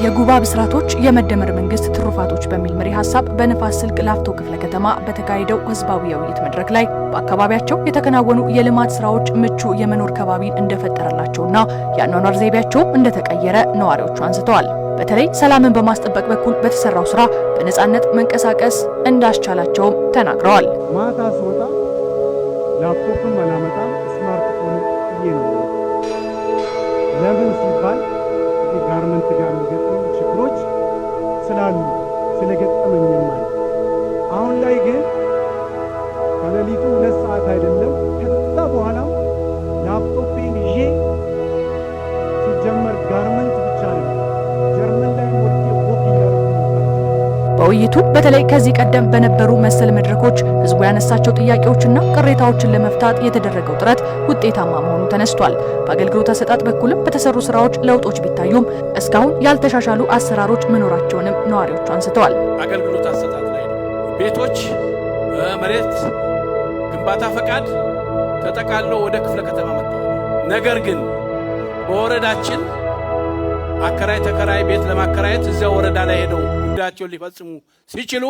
የጉባ ብስራቶች የመደመር መንግስት ትሩፋቶች በሚል መሪ ሐሳብ በንፋስ ስልክ ላፍቶ ክፍለ ከተማ በተካሄደው ህዝባዊ ውይይት መድረክ ላይ በአካባቢያቸው የተከናወኑ የልማት ስራዎች ምቹ የመኖር ከባቢን እንደፈጠረላቸውና የአኗኗር ዘይቤያቸው እንደተቀየረ ነዋሪዎቹ አንስተዋል። በተለይ ሰላምን በማስጠበቅ በኩል በተሰራው ስራ በነጻነት መንቀሳቀስ እንዳስቻላቸውም ተናግረዋል። ማታ ስወጣ ላፕቶፕም አላመጣም ስማርትፎን ነው። ለምን ሲባል ጋርመንት ጋር የሚገጥሙ ችግሮች ስላሉ ስለገጠመኝ ማለት አሁን ላይ ግን ከሌሊቱ 2 ሰዓት አይደለም ከዛ በኋላ ላፕቶፕን ይዤ ሲጀመር ጋርመንት ብቻ ነው ጀርመን ላይ ወርቄ ወክ እያደረኩ በውይይቱ በተለይ ከዚህ ቀደም በነበሩ መሰል መድረኮች ህዝቡ ያነሳቸው ጥያቄዎችና ቅሬታዎችን ለመፍታት የተደረገው ጥረት ውጤታማ መሆኑ ተነስቷል። በአገልግሎት አሰጣጥ በኩልም በተሰሩ ስራዎች ለውጦች ቢታዩም እስካሁን ያልተሻሻሉ አሰራሮች መኖራቸውንም ነዋሪዎቹ አንስተዋል። አገልግሎት አሰጣጥ ላይ ቤቶች መሬት ግንባታ ፈቃድ ተጠቃሎ ወደ ክፍለ ከተማ መጥተዋል። ነገር ግን በወረዳችን አከራይ ተከራይ ቤት ለማከራየት እዚያው ወረዳ ላይ ሄደው ጉዳያቸውን ሊፈጽሙ ሲችሉ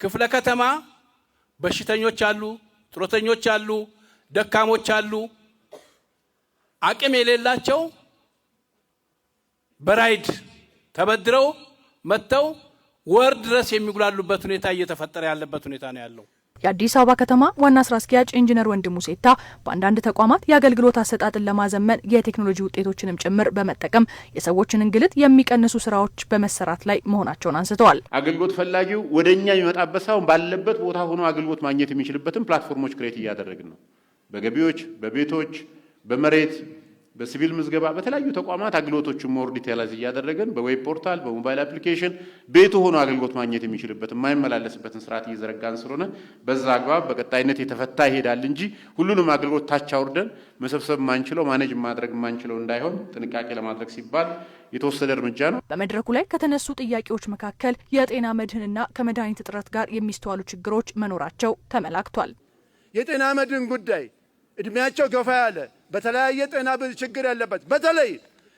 ክፍለ ከተማ በሽተኞች አሉ፣ ጥሮተኞች አሉ፣ ደካሞች አሉ፣ አቅም የሌላቸው በራይድ ተበድረው መተው ወር ድረስ የሚጉላሉበት ሁኔታ እየተፈጠረ ያለበት ሁኔታ ነው ያለው። የአዲስ አበባ ከተማ ዋና ስራ አስኪያጅ ኢንጂነር ወንድሙ ሴታ በአንዳንድ ተቋማት የአገልግሎት አሰጣጥን ለማዘመን የቴክኖሎጂ ውጤቶችንም ጭምር በመጠቀም የሰዎችን እንግልት የሚቀንሱ ስራዎች በመሰራት ላይ መሆናቸውን አንስተዋል። አገልግሎት ፈላጊው ወደኛ የሚመጣበት ሳይሆን ባለበት ቦታ ሆኖ አገልግሎት ማግኘት የሚችልበትን ፕላትፎርሞች ክሬት እያደረግን ነው። በገቢዎች፣ በቤቶች፣ በመሬት፣ በሲቪል ምዝገባ በተለያዩ ተቋማት አገልግሎቶችን ሞር ዲቴይላይዝ እያደረግን በዌብ ፖርታል በሞባይል አፕሊኬሽን ቤቱ ሆኖ አገልግሎት ማግኘት የሚችልበት የማይመላለስበትን ስርዓት እየዘረጋን ስለሆነ በዛ አግባብ በቀጣይነት የተፈታ ይሄዳል እንጂ ሁሉንም አገልግሎት ታች አውርደን መሰብሰብ ማንችለው ማኔጅ ማድረግ ማንችለው እንዳይሆን ጥንቃቄ ለማድረግ ሲባል የተወሰደ እርምጃ ነው። በመድረኩ ላይ ከተነሱ ጥያቄዎች መካከል የጤና መድህንና ከመድኃኒት እጥረት ጋር የሚስተዋሉ ችግሮች መኖራቸው ተመላክቷል። የጤና መድህን ጉዳይ እድሜያቸው ገፋ ያለ በተለያየ ጤና ችግር ያለበት በተለይ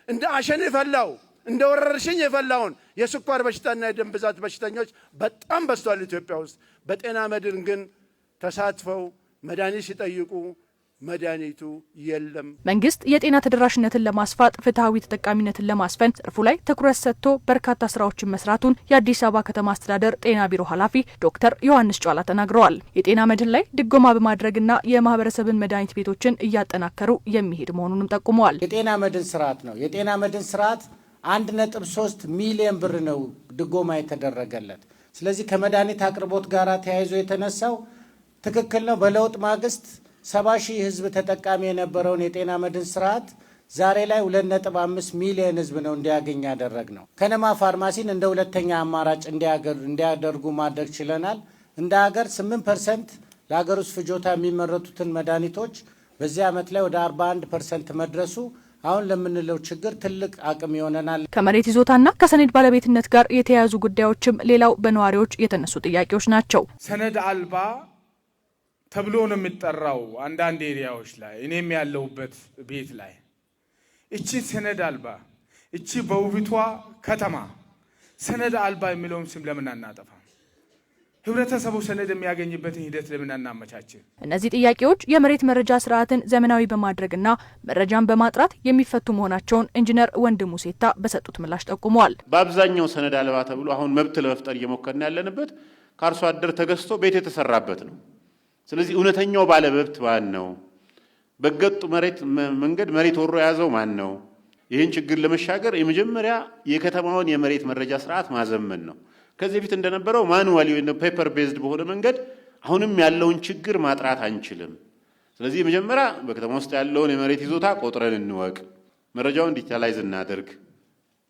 እንደ አሸን የፈላው እንደ ወረርሽኝ የፈላውን የስኳር በሽታና የደም ብዛት በሽተኞች በጣም በዝተዋል ኢትዮጵያ ውስጥ። በጤና መድህን ግን ተሳትፈው መድኃኒት ሲጠይቁ መድኃኒቱ የለም። መንግስት የጤና ተደራሽነትን ለማስፋት ፍትሃዊ ተጠቃሚነትን ለማስፈን ዘርፉ ላይ ትኩረት ሰጥቶ በርካታ ስራዎችን መስራቱን የአዲስ አበባ ከተማ አስተዳደር ጤና ቢሮ ኃላፊ ዶክተር ዮሐንስ ጫላ ተናግረዋል። የጤና መድህን ላይ ድጎማ በማድረግና የማህበረሰብን መድኃኒት ቤቶችን እያጠናከሩ የሚሄድ መሆኑንም ጠቁመዋል። የጤና መድህን ስርዓት ነው። የጤና መድህን ስርዓት 1.3 ሚሊዮን ብር ነው ድጎማ የተደረገለት። ስለዚህ ከመድኃኒት አቅርቦት ጋር ተያይዞ የተነሳው ትክክል ነው። በለውጥ ማግስት 70,000 ህዝብ ተጠቃሚ የነበረውን የጤና መድህን ስርዓት ዛሬ ላይ 2.5 ሚሊዮን ህዝብ ነው እንዲያገኝ ያደረግነው። ከነማ ፋርማሲን እንደ ሁለተኛ አማራጭ እንዲያደርጉ ማድረግ ችለናል። እንደ ሀገር 8% ለሀገር ውስጥ ፍጆታ የሚመረቱትን መድኃኒቶች በዚህ ዓመት ላይ ወደ 41% መድረሱ አሁን ለምንለው ችግር ትልቅ አቅም ይሆነናል። ከመሬት ይዞታና ከሰነድ ባለቤትነት ጋር የተያያዙ ጉዳዮችም ሌላው በነዋሪዎች የተነሱ ጥያቄዎች ናቸው። ሰነድ አልባ ተብሎ ነው የሚጠራው አንዳንድ ኤሪያዎች ላይ እኔም ያለሁበት ቤት ላይ እቺ ሰነድ አልባ እቺ በውብቷ ከተማ ሰነድ አልባ የሚለውን ስም ለምን አናጠፋ? ህብረተሰቡ ሰነድ የሚያገኝበትን ሂደት ለምን አናመቻችን? እነዚህ ጥያቄዎች የመሬት መረጃ ስርዓትን ዘመናዊ በማድረግና መረጃን በማጥራት የሚፈቱ መሆናቸውን ኢንጂነር ወንድሙ ሴታ በሰጡት ምላሽ ጠቁመዋል። በአብዛኛው ሰነድ አልባ ተብሎ አሁን መብት ለመፍጠር እየሞከርን ያለንበት ከአርሶ አደር ተገዝቶ ቤት የተሰራበት ነው። ስለዚህ እውነተኛው ባለመብት ማን ነው? በገጡ መሬት መንገድ መሬት ወሮ የያዘው ማን ነው? ይህን ችግር ለመሻገር የመጀመሪያ የከተማውን የመሬት መረጃ ስርዓት ማዘመን ነው። ከዚህ በፊት እንደነበረው ማኑዋሊ ወይ ፔፐር ቤዝድ በሆነ መንገድ አሁንም ያለውን ችግር ማጥራት አንችልም። ስለዚህ የመጀመሪያ በከተማ ውስጥ ያለውን የመሬት ይዞታ ቆጥረን እንወቅ፣ መረጃውን ዲጂታላይዝ እናድርግ።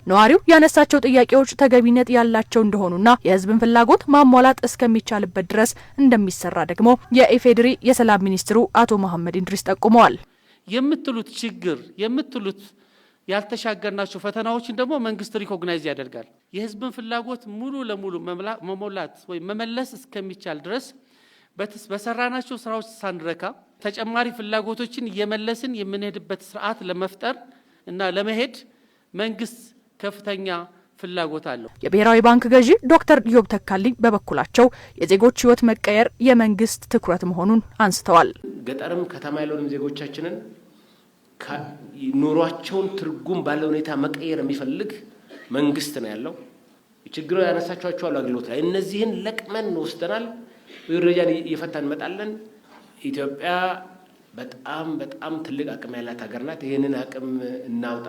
ነዋሪው ያነሳቸው ጥያቄዎች ተገቢነት ያላቸው እንደሆኑና የህዝብን ፍላጎት ማሟላት እስከሚቻልበት ድረስ እንደሚሰራ ደግሞ የኢፌዴሪ የሰላም ሚኒስትሩ አቶ መሐመድ ኢድሪስ ጠቁመዋል። የምትሉት ችግር የምትሉት ያልተሻገርናቸው ፈተናዎችን ደግሞ መንግስት ሪኮግናይዝ ያደርጋል። የህዝብን ፍላጎት ሙሉ ለሙሉ መሞላት ወይ መመለስ እስከሚቻል ድረስ በሰራናቸው ስራዎች ሳንረካ ተጨማሪ ፍላጎቶችን የመለስን የምንሄድበት ስርዓት ለመፍጠር እና ለመሄድ መንግስት ከፍተኛ ፍላጎት አለው። የብሔራዊ ባንክ ገዢ ዶክተር ኢዮብ ተካልኝ በበኩላቸው የዜጎች ህይወት መቀየር የመንግስት ትኩረት መሆኑን አንስተዋል። ገጠርም ከተማ ያለውን ዜጎቻችንን ኑሯቸውን ትርጉም ባለው ሁኔታ መቀየር የሚፈልግ መንግስት ነው ያለው። ችግሩ ያነሳቸዋቸው አገልግሎት ላይ እነዚህን ለቅመን ወስደናል። ወይረጃን እየፈታን እንመጣለን። ኢትዮጵያ በጣም ትልቅ አቅም ያላት ሀገር ናት። ይሄንን አቅም እናውጣ።